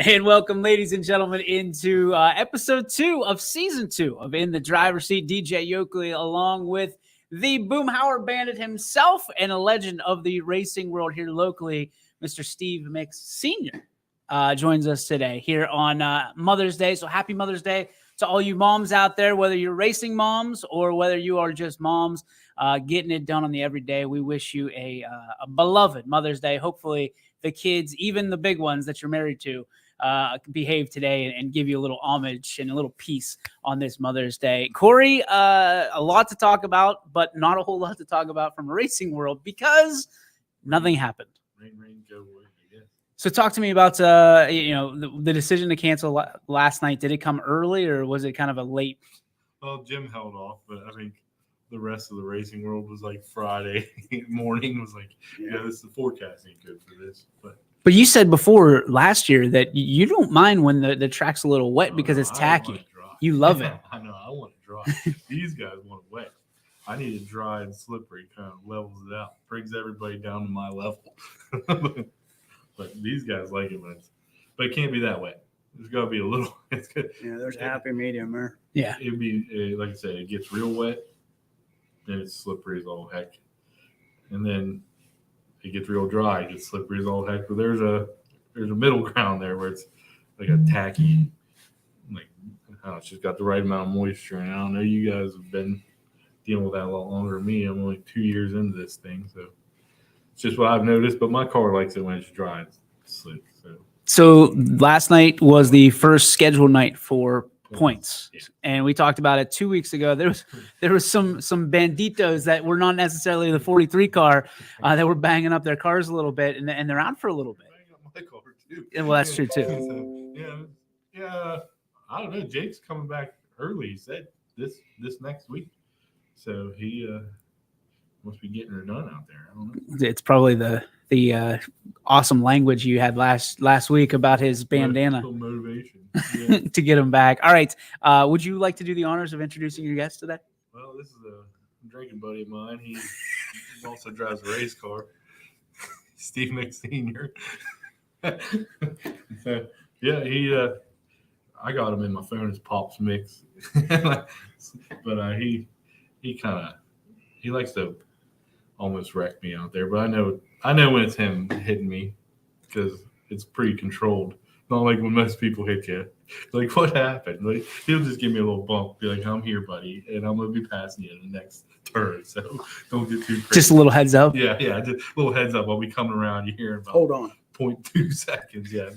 And welcome, ladies and gentlemen, into episode 2 of season 2 of In the Driver's Seat. DJ Yoakley, along with the Boomhauer Bandit himself and a legend of the racing world here locally, Mr. Steve Mix Sr., joins us today here on Mother's Day. So happy Mother's Day to all you moms out there, whether you're racing moms or whether you are just moms getting it done on the everyday. We wish you a beloved Mother's Day. Hopefully the kids, even the big ones that you're married to, behave today and give you a little homage and a little peace on this Mother's Day. Corey, a lot to talk about, but not a whole lot to talk about from a racing world because nothing happened. Rain, go away, I guess. So talk to me about the decision to cancel last night. Did it come early or was it kind of a late? Well, Jim held off, but I think the rest of the racing world was like Friday morning was like, this is the forecast ain't good for this. But you said before last year that you don't mind when the track's a little wet because it's tacky. You love it. I know. I want it dry. These guys want it wet. I need it dry and slippery, kind of levels it out, brings everybody down to my level. But these guys like it but it can't be that wet. There's got to be a little. It's good. Yeah, there's a happy medium there. Yeah. It'd be, like I said, it gets real wet, then it's slippery as all heck. And then it gets real dry, it gets slippery as all heck. But there's a middle ground there where it's like a tacky, like, I don't know, it's just got the right amount of moisture. And I don't know, you guys have been dealing with that a lot longer than me. I'm only 2 years into this thing, so it's just what I've noticed. But my car likes it when it's dry and slick. So last night was the first scheduled night for points. Yeah. And we talked about it 2 weeks ago. There was some banditos that were not necessarily the 43 car that were banging up their cars a little bit, and they're out for a little bit. Banging up my car too. Yeah, well, that's true too. So, yeah. I don't know. Jake's coming back early. He said this next week, so he must be getting her done out there. I don't know. It's probably the awesome language you had last week about his bandana. Motivation to get him back. All right. Would you like to do the honors of introducing your guest today? Well, this is a drinking buddy of mine. He also drives a race car. Steve Mix Sr. So, yeah, I got him in my phone as Pops Mix. But he likes to almost wreck me out there. But I know when it's him hitting me because it's pretty controlled. Not like when most people hit you. Like, what happened? Like, he'll just give me a little bump, be like, I'm here, buddy, and I'm going to be passing you in the next turn. So don't get too crazy. Just a little heads up. Yeah, just a little heads up. I'll be coming around you here in about Hold on. 0.2 seconds. Yeah,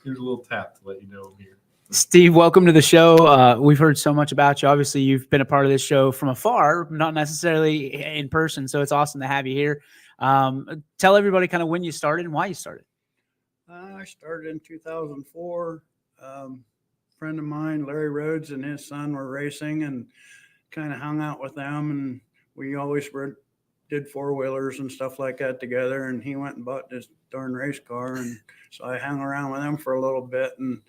here's a little tap to let you know I'm here. Steve, welcome to the show. We've heard so much about you. Obviously, you've been a part of this show from afar, not necessarily in person, so it's awesome to have you here. Tell everybody kind of when you started and why you started. I started in 2004. Friend of mine, Larry Rhodes, and his son were racing and kind of hung out with them. And we always did four-wheelers and stuff like that together. And he went and bought this darn race car. And so I hung around with him for a little bit. And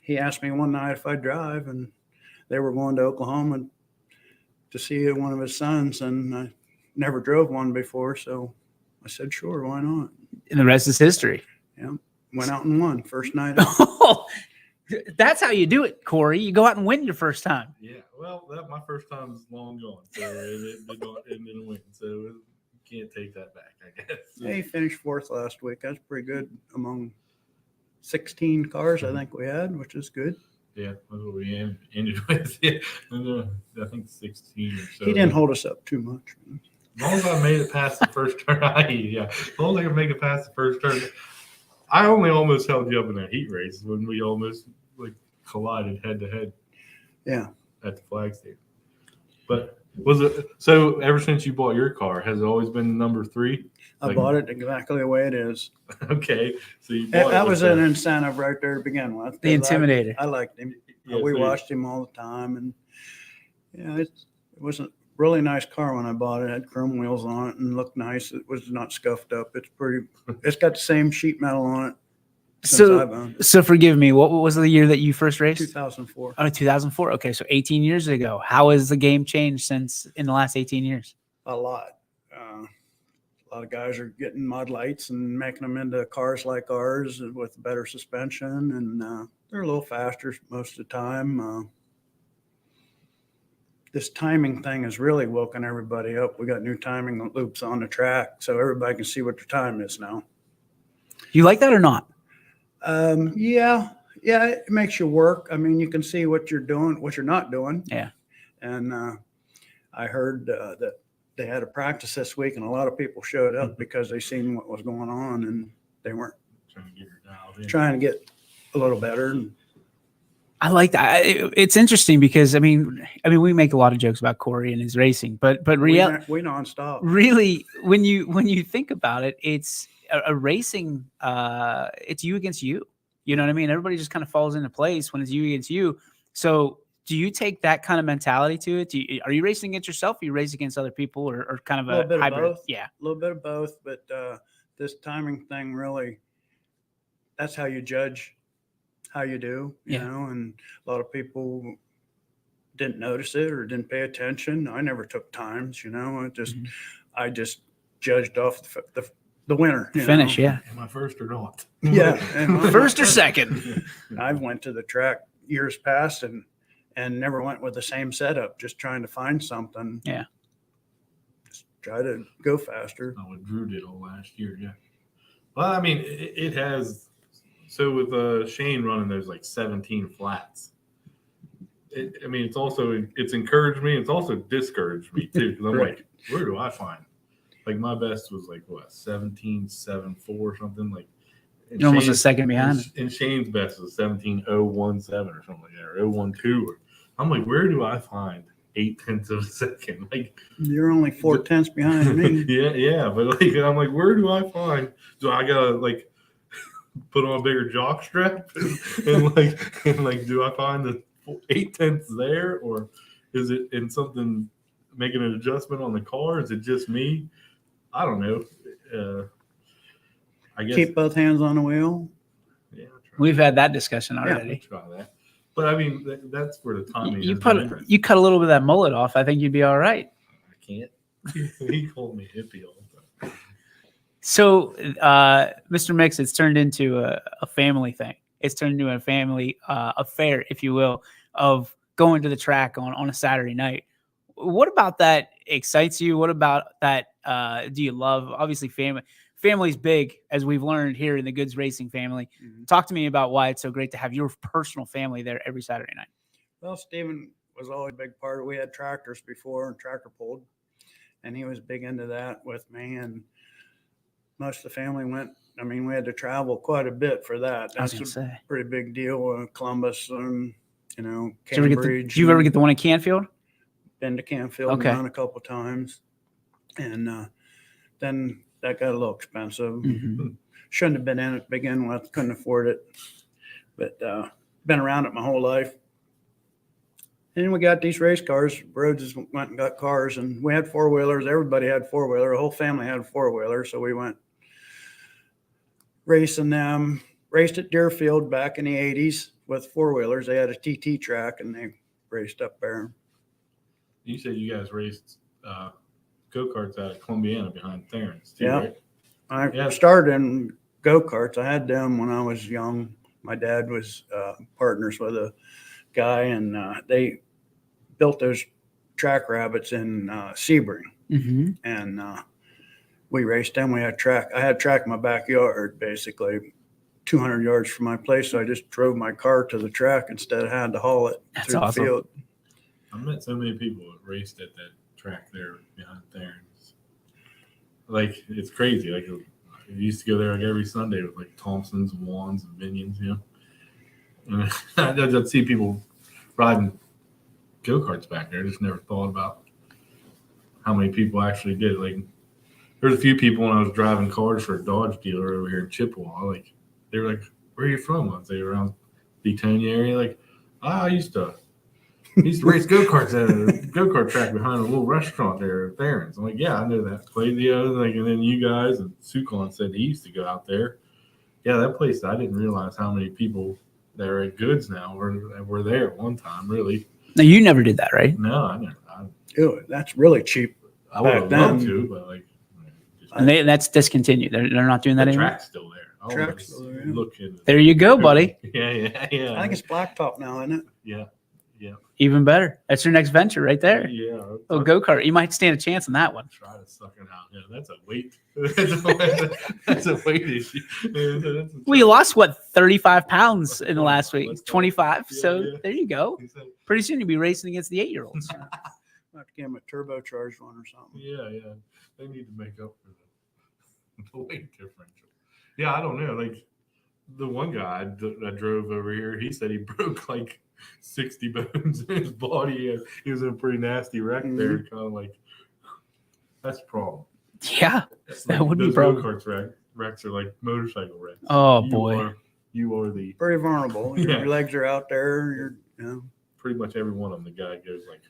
he asked me one night if I'd drive. And they were going to Oklahoma to see one of his sons. And I never drove one before. So I said, sure, why not? And the rest is history. Yeah. Went out and won first night. Oh, that's how you do it, Corey. You go out and win your first time. Yeah, well, my first time is long gone, so it didn't win. So you can't take that back, I guess. Yeah, he finished fourth last week. That's pretty good among 16 cars I think we had, which is good. Yeah, that's what we ended with. Yeah, I think 16 or so. He didn't hold us up too much. As long as I made it past the first turn, as long as I could make it past the first turn. I only almost held you up in that heat race when we almost collided head to head. Yeah. At the flag stand. But was it so? Ever since you bought your car, has it always been number 3? I bought it exactly the way it is. Okay, so you bought that was an incentive right there to begin with. The Intimidator. I liked him. Yeah, we watched him all the time, and it was a really nice car when I bought it. It had chrome wheels on it and looked nice. It was not scuffed up. It's got the same sheet metal on it. So forgive me. What was the year that you first raced? 2004. Oh, 2004. Okay, so 18 years ago. How has the game changed since in the last 18 years? A lot. A lot of guys are getting mud lights and making them into cars like ours with better suspension, and they're a little faster most of the time. This timing thing has really woken everybody up. We got new timing loops on the track, so everybody can see what their time is now. You like that or not? Yeah, it makes you work. I mean, you can see what you're doing, what you're not doing. Yeah. And I heard that they had a practice this week, and a lot of people showed up because they seen what was going on, and they weren't trying to get a little better. I like that. It's interesting because I mean, we make a lot of jokes about Corey and his racing, but we nonstop. Really, when you think about it, it's a racing. It's you against you. You know what I mean? Everybody just kind of falls into place when it's you against you. So, do you take that kind of mentality to it? Are you racing against yourself? Or you race against other people, or kind of a little bit hybrid? of both. Yeah, a little bit of both. But this timing thing really—that's how you judge how you do, you know, and a lot of people didn't notice it or didn't pay attention. I never took times, you know, I just judged off the winner. Finish, know? Yeah. Am I first or not? Yeah. First or second. I went to the track years past and never went with the same setup, just trying to find something. Yeah. Just try to go faster. Oh, what Drew did all last year, yeah. Well, I mean, it has. So with Shane running, there's like 17 flats. It's encouraged me. It's also discouraged me too, because I'm Right. like, where do I find? Like my best was like what 17.74 or something like. You're almost a second behind. And Shane's best was 17.017 or something like that, or 0.12. I'm like, where do I find 0.8 of a second? Like you're only 4/10 behind me. yeah, but like I'm like, where do I find? Do I gotta like put on a bigger jock strap and do I find the 0.8 there, or is it in something making an adjustment on the car? Is it just me? I don't know. I guess Keep both hands on the wheel. Yeah, we've had that discussion already. Try that, but I mean that's where the timing. You cut a little bit of that mullet off. I think you'd be all right. I can't. He called me hippie all the time. So, Mr. Mix, it's turned into a family thing. It's turned into a family affair, if you will, of going to the track on a Saturday night. What about that excites you? What about that do you love? Obviously, family's big, as we've learned here in the Goods Racing family. Mm-hmm. Talk to me about why it's so great to have your personal family there every Saturday night. Well, Steven was always a big part of it. We had tractors before and tractor pulled, and he was big into that with me, and most of the family went. I mean, we had to travel quite a bit for that. That's a pretty big deal. Columbus and, Cambridge. Did you ever get the one in Canfield? Been to Canfield and run a couple times. And then that got a little expensive. Mm-hmm. Shouldn't have been in it to begin with. Couldn't afford it. But been around it my whole life. And we got these race cars. Rhodes went and got cars, and we had four-wheelers. Everybody had four-wheeler. The whole family had a four-wheeler, so we went racing them. Raced at Deerfield back in the 80s with four-wheelers. They had a TT track, and they raced up there. You said you guys raced go-karts out of Columbiana behind Theron's too, yeah. Right? I started in go-karts. I had them when I was young. My dad was partners with a guy, and they built those track rabbits in Sebring. Mm-hmm. And we raced them. We had track. I had track in my backyard, basically 200 yards from my place. So I just drove my car to the track instead of having to haul it through the field. I met so many people that raced at that track there behind Theron's. Like, it's crazy. Like, I used to go there like every Sunday with like Thompsons and Wands and Minions, And I'd see people riding go-karts back there. I just never thought about how many people actually did it. Like, there's a few people when I was driving cars for a Dodge dealer over here in Chippewa. Like, they were like, "Where are you from?" I'd say around the Daytona area. Like, I used to race go-karts at a go-kart track behind a little restaurant there at Theron's. I'm like, yeah, I know that place. And then you guys and Sukon said he used to go out there. Yeah, that place. I didn't realize how many people that are at Goods now were there at one time. Really. No, you never did that, right? No, I never. Dude, that's really cheap. I would have loved to, but like. And that's discontinued. They're not doing that The anymore. track's still there. I'll Track's still there, yeah. Look into There you go, buddy. Yeah. I think it's blacktop now, isn't it? Yeah. Even better. That's your next venture right there. Yeah. Oh, go-kart. You might stand a chance on that one. Try to suck it out. Yeah, that's a weight. That's a weight issue. Well, you lost, what, 35 pounds in the last week? Let's go. 25. Yeah, So yeah. there you go. Pretty soon you'll be racing against the 8-year-olds. I'll have to get him a turbocharged one or something. Yeah. They need to make up for the weight differential. Yeah, I don't know. Like the one guy that drove over here, he said he broke like 60 bones in his body. And he was in a pretty nasty wreck there. Kind of like, that's a problem. Yeah, That's that would be a those problem. go-karts wrecks are like motorcycle wrecks. Oh, boy. You are the Very vulnerable. Your Yeah. legs are out there. pretty much every one of them. The guy goes like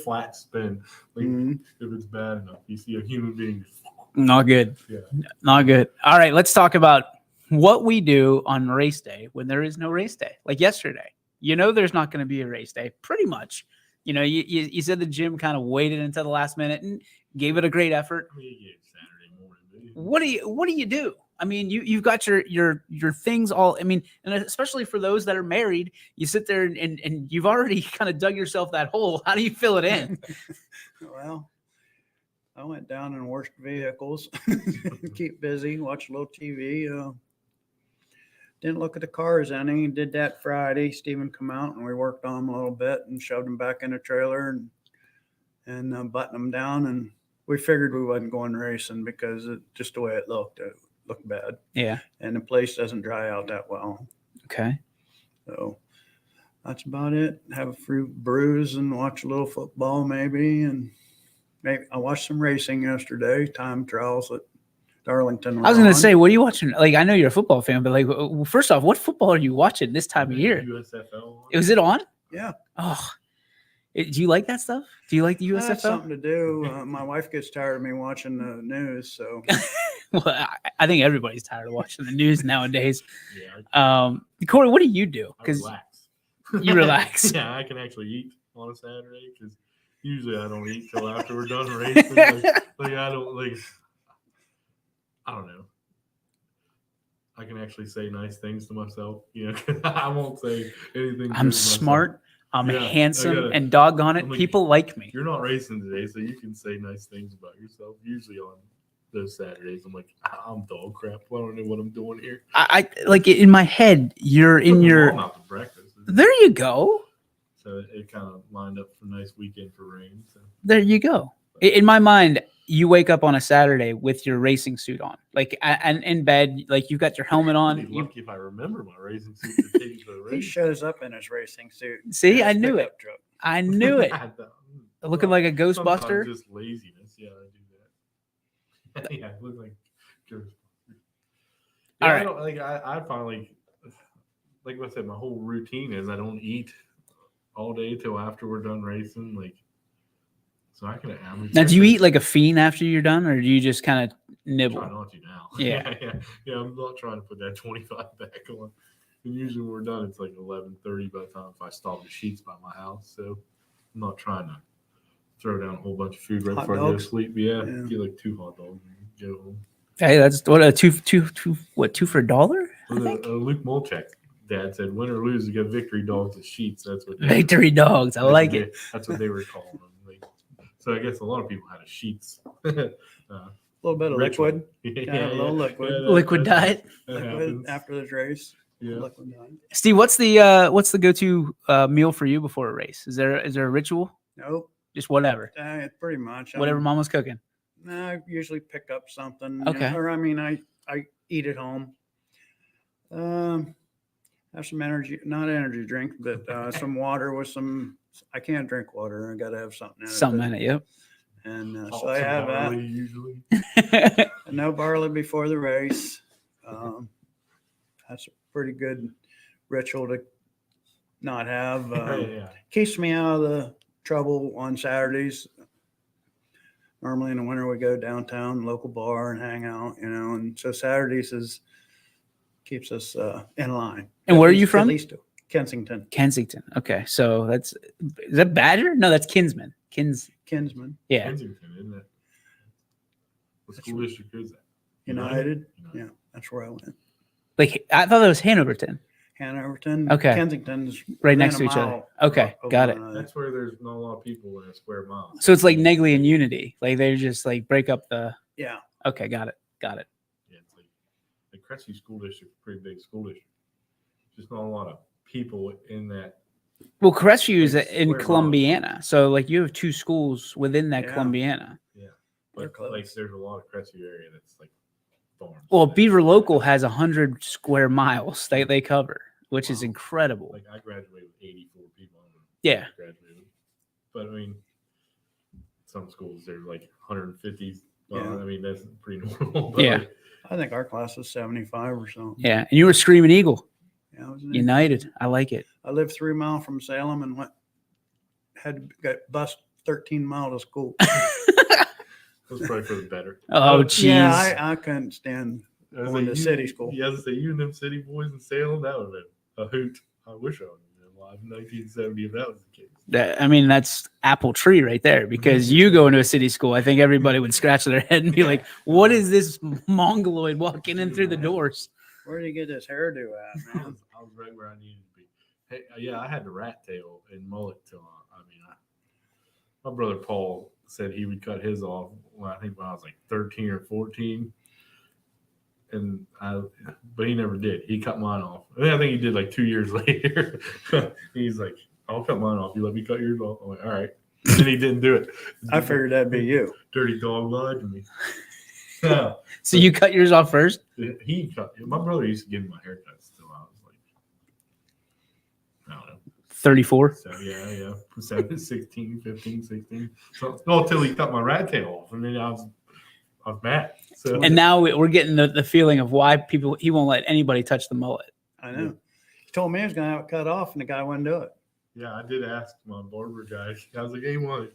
flat spin. Like Mhm. if it's bad enough, you see a human being. Not good. Yeah. Not good. All right, let's talk about what we do on race day when there is no race day. Like yesterday, there's not going to be a race day. Pretty much, you said the gym kind of waited until the last minute and gave it a great effort. I mean, you get Saturday morning. But What do you do? I mean, you've got your things all. I mean, and especially for those that are married, you sit there and you've already kind of dug yourself that hole. How do you fill it in? Well, I went down and washed vehicles, keep busy, watch a little TV. Didn't look at the cars any. Did that Friday. Steven come out and we worked on them a little bit and shoved them back in the trailer and buttoned them down. And we figured we wasn't going racing because just the way it looked bad. Yeah. And the place doesn't dry out that well. Okay. So that's about it. Have a few brews and watch a little football maybe. And maybe I watched some racing yesterday, time trials at Darlington. I was going to say, what are you watching? Like, I know you're a football fan, but like, first off, what football are you watching this time of year? USFL. Was it on? Yeah. Oh, do you like that stuff? Do you like the That's USFL? something to do. My wife gets tired of me watching the news. So Well, I think everybody's tired of watching the news nowadays. Yeah, Corey, what do you do? I Because relax. you relax. Yeah, I can actually eat on a Saturday because usually I don't eat till after we're done racing. Like I don't know. I can actually say nice things to myself. I won't say anything. I'm smart. I'm Yeah, handsome, and doggone it, I'm like, people like me. You're not racing today, so you can say nice things about yourself. Usually on those Saturdays, I'm like, I'm dog crap. I don't know what I'm doing here. I like in my head. You're in Took my your. mom out to breakfast. There you go. So it kind of lined up for a nice weekend for rain. So. There you go. In my mind, you wake up on a Saturday with your racing suit on, like, and in bed, like you've got your helmet on. I'd be lucky if I remember my racing suit to take you to the he race. shows up in his racing suit. See, in I his knew it. pickup truck. I knew it. Looking like a Sometimes Ghostbuster. just laziness. Yeah, I do that. Yeah, I look like Ghostbuster. Yeah, All I right. don't, like I finally, like I said, my whole routine is I don't eat all day till after we're done racing. Like, so I can. Now, do you eat like a fiend after you're done, or do you just kind of nibble? Try not to now. Yeah. yeah. I'm not trying to put that 25 back on. And usually when we're done, it's like 11:30 by the time if I stop the sheets by my house. So I'm not trying to throw down a whole bunch of food right Hot before I go to dogs? sleep. Yeah, Yeah. get like 2 hot dogs and go home. Hey, that's what a two for $1? I Well, think. Luke Molchek, Dad said, "Win or lose, you got victory dogs as sheets." That's what. Victory dogs. I like it. That's what they were calling them. Like, so I guess a lot of people had a sheets. A little bit of Ritual. liquid. Yeah, a little liquid. Liquid diet. That Liquid happens. after this race. Yeah. Liquid diet. Steve, what's the go-to meal for you before a race? Is there a ritual? Nope. Just whatever, Pretty much. whatever mama's cooking. I usually pick up something. Okay. Or I mean, I eat at home. Have some energy, not energy drink, but some water with some. I can't drink water. I got to have something in it. Something in it. Yep. And so Malts I and have barley that. usually. No barley before the race. That's a pretty good ritual to not have. Yeah. Keeps me out of the trouble on Saturdays. Normally in the winter we go downtown, local bar, and hang out, and so Saturdays keeps us in line. And where are you At from? least Kensington. Kensington. Okay, so is that Badger? No, that's Kinsman. Kinsman. Yeah. Kensington, isn't it? What school district is that? United. Yeah, that's where I went. Like, I thought that was Hanoverton. Hanoverton. Okay. Kensington's Right within next a to each other. mile Okay, of got one it. another. That's where there's not a lot of people in a square mile. So it's like Negley and Unity. Like, they just like break up the. Yeah. Okay, got it. Yeah, it's like the Crestview School District, pretty big school district. Just not a lot of people in that. Well, Crestview is Like, in square Columbiana, so like you have 2 schools within that Yeah. Columbiana. Yeah, They're but close. like there's a lot of Crestview area that's like farms. Well, Beaver Local has 100 square miles they cover, which is Wow. incredible. Like I graduated with 84 people. Yeah. Graduated, but I mean, some schools they're like 150. Well, Yeah. I mean that's pretty normal. But Yeah. like, I think our class was 75 or something. Yeah, and you were Screaming Eagle, Yeah, I was in United. I like it. I lived 3 miles from Salem and got bused 13 miles to school. it was probably for the better. Oh, jeez. Yeah, I couldn't stand I was going like, to city school. Yeah, I was say you and them city boys in Salem, that would have been a hoot. I wish I would have been alive in 1970 if that was the case. I mean, that's apple tree right there. Because you go into a city school, I think everybody would scratch their head and be like, "What is this mongoloid walking in through the doors?" Where did you get this hairdo at, man? I was right where I needed to be. Hey, yeah, I had the rat tail and mullet till my brother Paul said he would cut his off when I was like 13 or 14. But he never did. He cut mine off. I think he did like 2 years later. He's like, I'll cut mine off. You let me cut yours off? I'm like, all right. And then he didn't do it. I figured that'd be you. Dirty dog lied to me. Yeah. So you cut yours off first? He cut. My brother used to give me my haircut still. I was like, I don't know. 34. So yeah. 16, 15, 16. So until he cut my rat tail off. And then I was mad. So And now we're getting the feeling of why he won't let anybody touch the mullet. I know. He told me he was going to have it cut off, and the guy wouldn't do it. yeah, I did ask my barber guy. I was like, hey, want to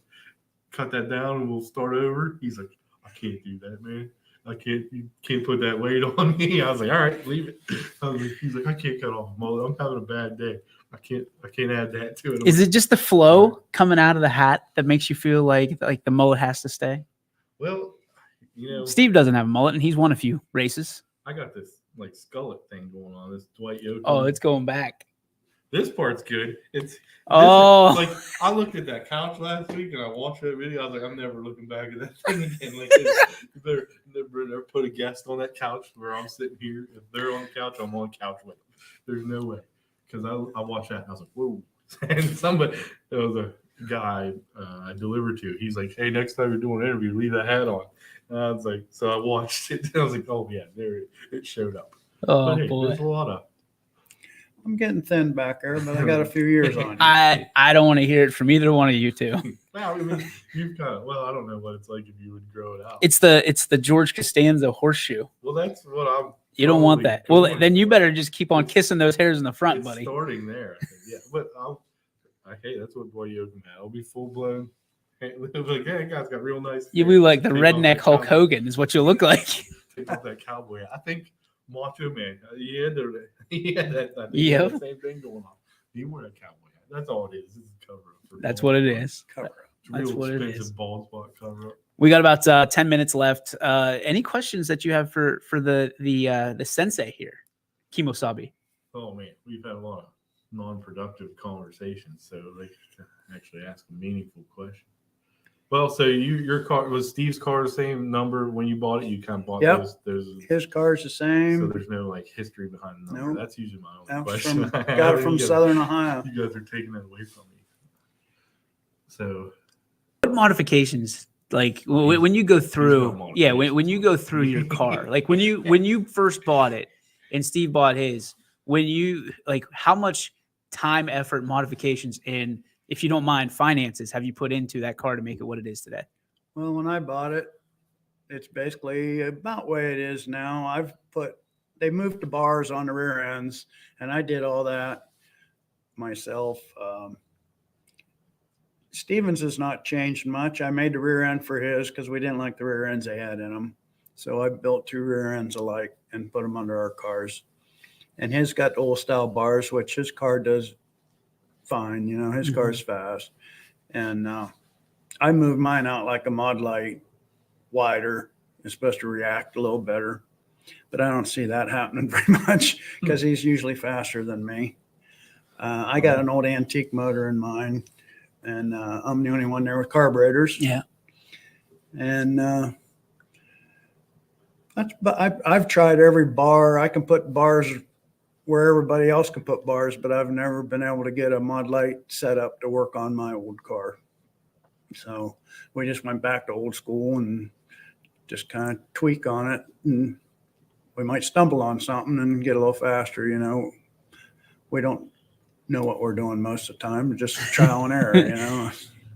cut that down and we'll start over? He's like, I can't do that, man. You can't put that weight on me. I was like, all right, leave it. He's like, I can't cut off a mullet. I'm having a bad day. I can't add that to it. Is it just the flow coming out of the hat that makes you feel like the mullet has to stay? Well, Steve doesn't have a mullet, and he's won a few races. I got this like skullet thing going on. This Dwight Yoakam. Oh, it's going back. This part's good. Oh. I looked at that couch last week and I watched that video. I was like, I'm never looking back at that thing again. Like, they're put a guest on that couch where I'm sitting here. If they're on the couch, I'm on the couch with them. There's no way. Because I watched that and I was like, whoa. And there was a guy I delivered to. He's like, hey, next time you're doing an interview, leave that hat on. And I was like, so I watched it. And I was like, oh, yeah, there it showed up. Oh, But hey, boy. there's a lot of. I'm getting thin back there, but I got a few years on you. I don't want to hear it from either one of you two. Well, I mean, you've kind of. Well, I don't know what it's like if you would grow it out. It's the George Costanza horseshoe. Well, that's what I'm. You don't want that. Well, going then you for. better just keep on kissing those hairs in the front, It's buddy. starting there. I think. Yeah, but that's what Boy Yoakum had. It'll be full blown. It'll be like, hey, that guy's got real nice. You hair. look like the Take off redneck that Hulk cowboy- Hogan is what you look like. Take off that cowboy hat. I think Macho Man. He had that. I think he Yep. had the same thing going on. He wore that cowboy hat. That's all it is. It's a cover up. For That's bald what it spot. is. Cover up. It's a That's real what it expensive is. bald spot cover up. We got about 10 minutes left. Any questions that you have for the sensei here, Kimosabi? Oh man, we've had a lot of non-productive conversations, so they can actually ask a meaningful question. Well, so your car was Steve's car the same number when you bought it? You kind of bought Yep. those. His car's the So same. there's no like history behind the number. Nope. That's usually my only That was question. got it from Southern Ohio. You guys are taking that away from me. So What modifications? Like when you go through, no yeah, when modifications. you go through your car, like when you first bought it and Steve bought his, how much time, effort, modifications, and if you don't mind, finances have you put into that car to make it what it is today? Well, when I bought it, it's basically about the way it is now. They moved the bars on the rear ends, and I did all that myself. Stevens has not changed much. I made the rear end for his because we didn't like the rear ends they had in them. So I built 2 rear ends alike and put them under our cars. And his got old style bars, which his car does fine. His car's fast. And I moved mine out like a Mod Light wider is supposed to react a little better. But I don't see that happening very much because he's usually faster than me. I got an old antique motor in mine, and I'm the only one there with carburetors. Yeah. And but I've tried every bar. I can put bars where everybody else can put bars, but I've never been able to get a Mod Light set up to work on my old car. So we just went back to old school and just kind of tweak on it. And we might stumble on something and get a little faster, you know. We don't know what we're doing most of the time. Just trial and error, you know.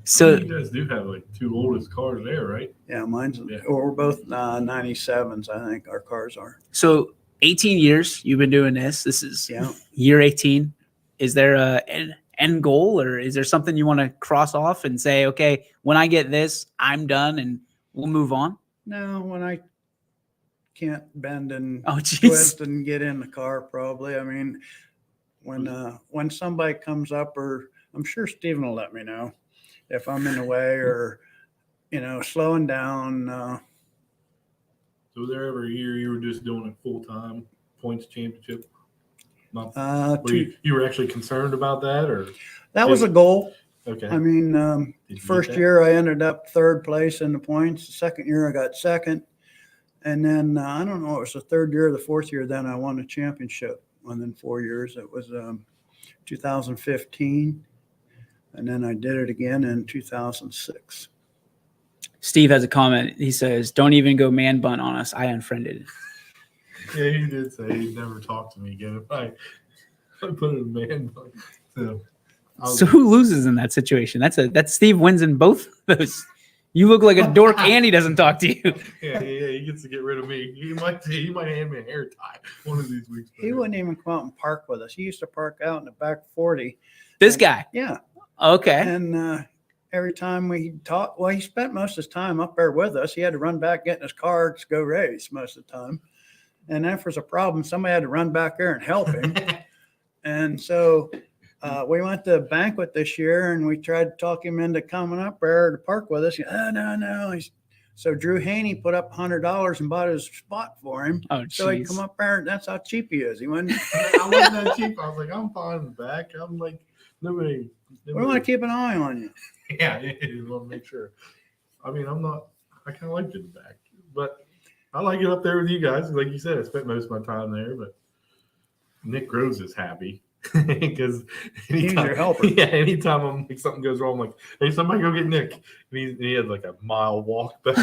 So you guys do have like 2 oldest cars there, right? Yeah, we're both 97s, I think our cars are. So 18 years you've been doing this. This is year 18. Is there an end goal, or is there something you want to cross off and say, okay, when I get this, I'm done and we'll move on? No, when I can't bend and geez. twist and get in the car, probably. I mean, when somebody comes up, or I'm sure Steven will let me know if I'm in the way or, you know, slowing down. So was there ever a year you were just doing it full time, points championship? You were actually concerned about that, or that was a goal. Okay. I mean, first year I ended up 3rd place in the points. The second year I got 2nd, and then I don't know, it was the 3rd year or the 4th year. Then I won the championship. And then 4 years. It was 2015, and then I did it again in 2006. Steve has a comment. He says, "Don't even go man bun on us. I unfriended." Yeah, he did say he'd never talk to me again if I put it in man bun. So who loses in that situation? That's Steve wins in both those. You look like a dork, and he doesn't talk to you. Yeah, he gets to get rid of me. He might hand me a hair tie one of these weeks. He wouldn't even come out and park with us. He used to park out in the back 40. This guy? Yeah. Okay. And every time we talked, well, he spent most of his time up there with us. He had to run back, get in his car to go race most of the time. And if there's a problem, somebody had to run back there and help him. And so we went to a banquet this year, and we tried to talk him into coming up there to park with us. No. So Drew Haney put up $100 and bought his spot for him. Oh, so he'd come up there. That's how cheap he is. He wouldn't. I wasn't that cheap. I was like, I'm fine in the back. I'm like, nobody. We want to keep an eye on you. Yeah, you want to make sure. I mean, I kind of liked it in the back, but I like it up there with you guys. Like you said, I spent most of my time there, but Nick Groves is happy. Because he's your helper. Yeah, anytime I'm like something goes wrong, I'm like, hey, somebody go get Nick. And he had like a mile walk back.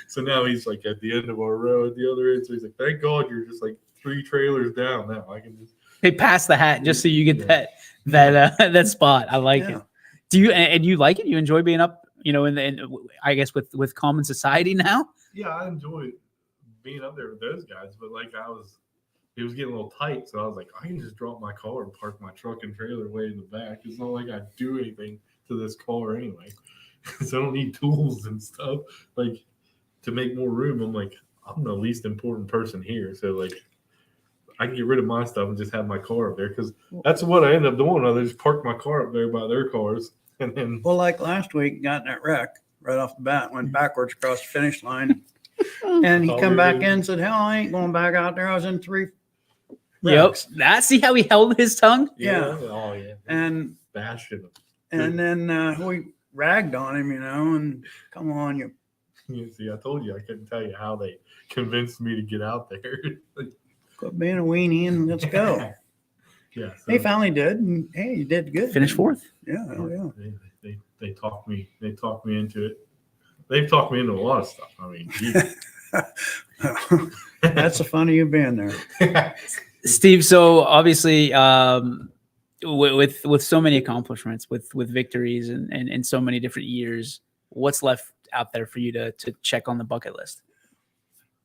So now he's like at the end of our row at the other end. So he's like, thank God you're just like 3 trailers down now. I can just pass the hat just so you get that spot. I like it. Do you like it? You enjoy being up, you know, in I guess with common society now? Yeah, I enjoy being up there with those guys, but like it was getting a little tight, so I was like, I can just drop my car and park my truck and trailer way in the back. It's not like I do anything to this car anyway. So I don't need tools and stuff. Like, to make more room, I'm like, I'm the least important person here. So, like, I can get rid of my stuff and just have my car up there, because that's what I end up doing. I just park my car up there by their cars. And then, well, like last week, got in that wreck right off the bat, went backwards across the finish line. And he come back in and said, hell, I ain't going back out there. I was in 3 wrecks. Yep. See how he held his tongue? Yeah. Oh, yeah. And bashing him. And then we ragged on him, you know, and come on, you. See, I told you I couldn't tell you how they convinced me to get out there. Quit being a weenie and let's go. Yeah. So, he finally did, and hey, he did good. Finished 4th. Yeah. Oh, yeah. They talked me into it. They've talked me into a lot of stuff. I mean, that's the fun of you being there. Steve, so obviously with so many accomplishments, with victories and so many different years, what's left out there for you to check on the bucket list?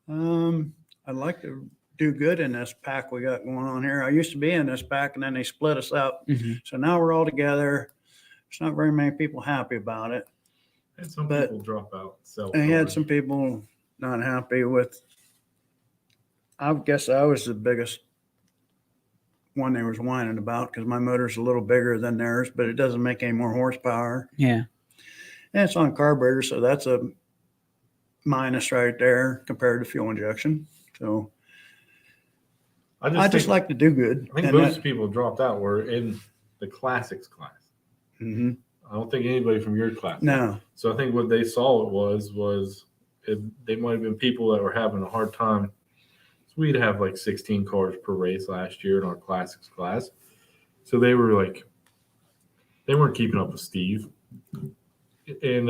I'd like to do good in this pack we got going on here. I used to be in this pack, and then they split us up. Mm-hmm. So now we're all together. There's not very many people happy about it. And some people drop out. I had some people not happy with. I guess I was the biggest one they was whining about, because my motor's a little bigger than theirs, but it doesn't make any more horsepower. Yeah. And it's on carburetor, so that's a minus right there compared to fuel injection. So I just think- like to do good. I think And most people dropped out were in the classics class. Mhm. I don't think anybody from your class. No. So I think what they saw it was they might have been people that were having a hard time. So we'd have like 16 cars per race last year in our classics class. So they were like, they weren't keeping up with Steve, and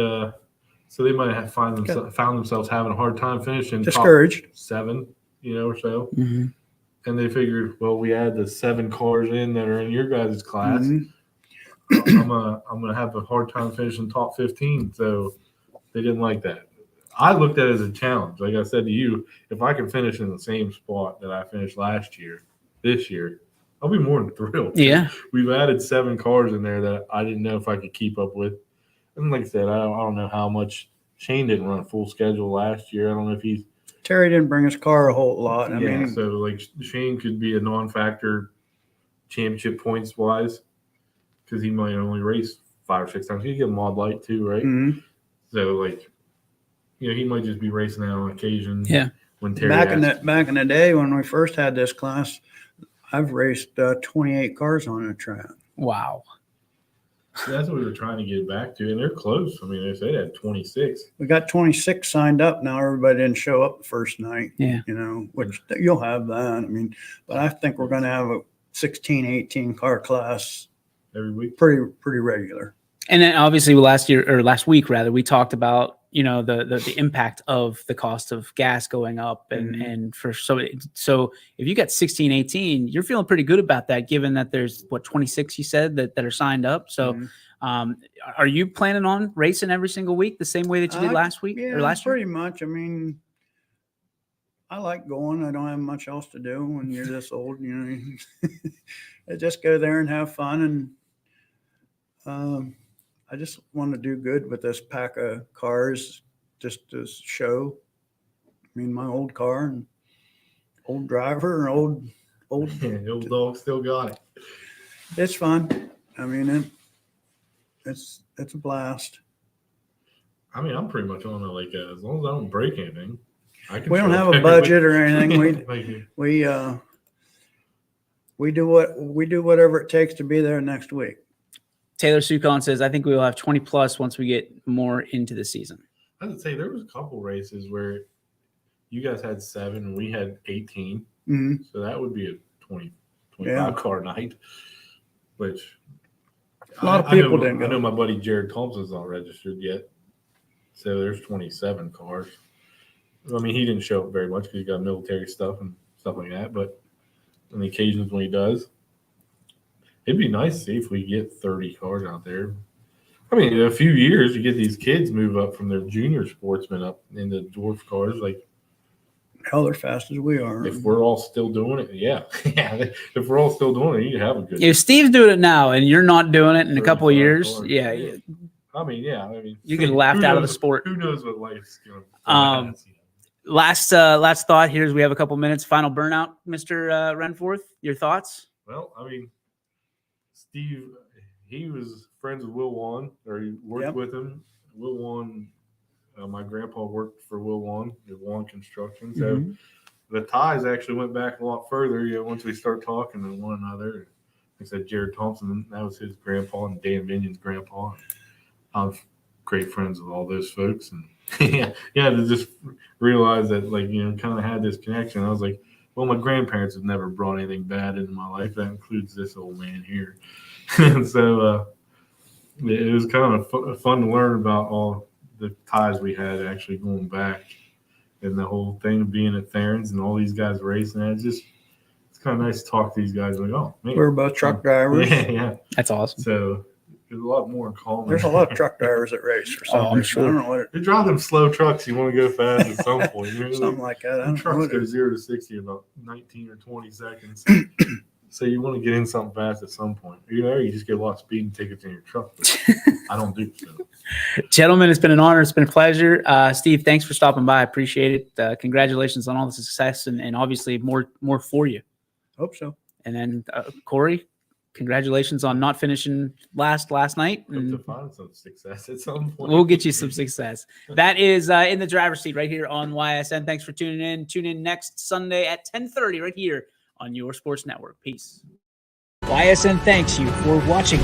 so they might have found themselves having a hard time finishing Discouraged. top 7, or so. Mm-hmm. And they figured, well, we add the 7 cars in that are in your guys' class. Mhm. I'm gonna have a hard time finishing top 15. So they didn't like that. I looked at it as a challenge. Like I said to you, if I can finish in the same spot that I finished last year, this year, I'll be more than thrilled. Yeah. We've added 7 cars in there that I didn't know if I could keep up with. And like I said, I don't know how much Shane didn't run a full schedule last year. I don't know if he's Terry didn't bring his car a whole lot. I mean, so like Shane could be a non-factor championship points wise because he might only race 5 or 6 times. He could get a mod light too, right? mhm. So like, he might just be racing out on occasion. Yeah. When Terry back in the day when we first had this class, I've raced 28 cars on a track. Wow. That's what we were trying to get back to, and they're close. I mean, they said they had 26. We got 26 signed up. Now everybody didn't show up the first night. Yeah. Which you'll have that. I mean, but I think we're going to have a 16, 18 car class Every week. pretty regular. And then obviously last week rather, we talked about, the impact of the cost of gas going up and for so if you got 16, 18, you're feeling pretty good about that, given that there's 26 you said that are signed up. So are you planning on racing every single week the same way that you did last week or last year? Pretty much. I mean, I like going. I don't have much else to do when you're this old, I just go there and have fun. And I just want to do good with this pack of cars just to show. I mean, my old car and old driver and old The old dog still got it. It's fun. I mean, it's a blast. I mean, I'm pretty much on it. Like, as long as I don't break anything, I can. We don't show have up a every budget week. or anything. We do whatever it takes to be there next week. Taylor Sukon says, I think we will have 20 plus once we get more into the season. I would say there was a couple races where you guys had 7 and we had 18. Mm-hmm. So that would be a 25 car night, which A lot of people didn't go. I know my buddy Jared Thompson's not registered yet. So there's 27 cars. I mean, he didn't show up very much because he got military stuff and stuff like that. But on the occasions when he does, it'd be nice to see if we get 30 cars out there. I mean, in a few years, you get these kids move up from their junior sportsmen up into dwarf cars. Like, hell, they're fast as we are. if we're all still doing it, yeah. If we're all still doing it, you have a good. If Steve's doing it now and you're not doing it in a couple of 35 years, cars. yeah. I mean, yeah. I mean, You get laughed out of the sport. Who knows what life's going to Last thought here is we have a couple minutes. Final burnout, Mr. Renforth. Your thoughts? Well, I mean, Steve, he was friends with Will Wan, or he worked with him. Will Wan, my grandpa worked for Will Wan at Wan Construction. So the ties actually went back a lot further, once we start talking to one another. Like I said, Jared Thompson, that was his grandpa, and Dan Vinion's grandpa. I'm great friends with all those folks. And to just realize that, kind of had this connection. I was like, well, my grandparents have never brought anything bad into my life. That includes this old man here. And so it was kind of fun to learn about all the ties we had actually going back, and the whole thing of being at Theron's and all these guys racing. It's kind of nice to talk to these guys. Like, oh, man. We're both truck drivers. Yeah. That's awesome. So there's a lot more in common. There's a lot of truck drivers that race for some I'm reason. sure. I don't know what They drive them slow trucks. You want to go fast at some point. something like that. I The don't know trucks what go it- 0 to 60 in about 19 or 20 seconds. So you want to get in something fast at some point. You just get a lot of speeding tickets in your truck. But I don't do so. Gentlemen, it's been an honor. It's been a pleasure. Steve, thanks for stopping by. I appreciate it. Congratulations on all the success and obviously more for you. Hope so. And then Corey, congratulations on not finishing last night. Hope to find some success at some point. We'll get you some success. That is in the driver's seat right here on YSN. Thanks for tuning in. Tune in next Sunday at 10:30 right here on your sports network. Peace. YSN thanks you for watching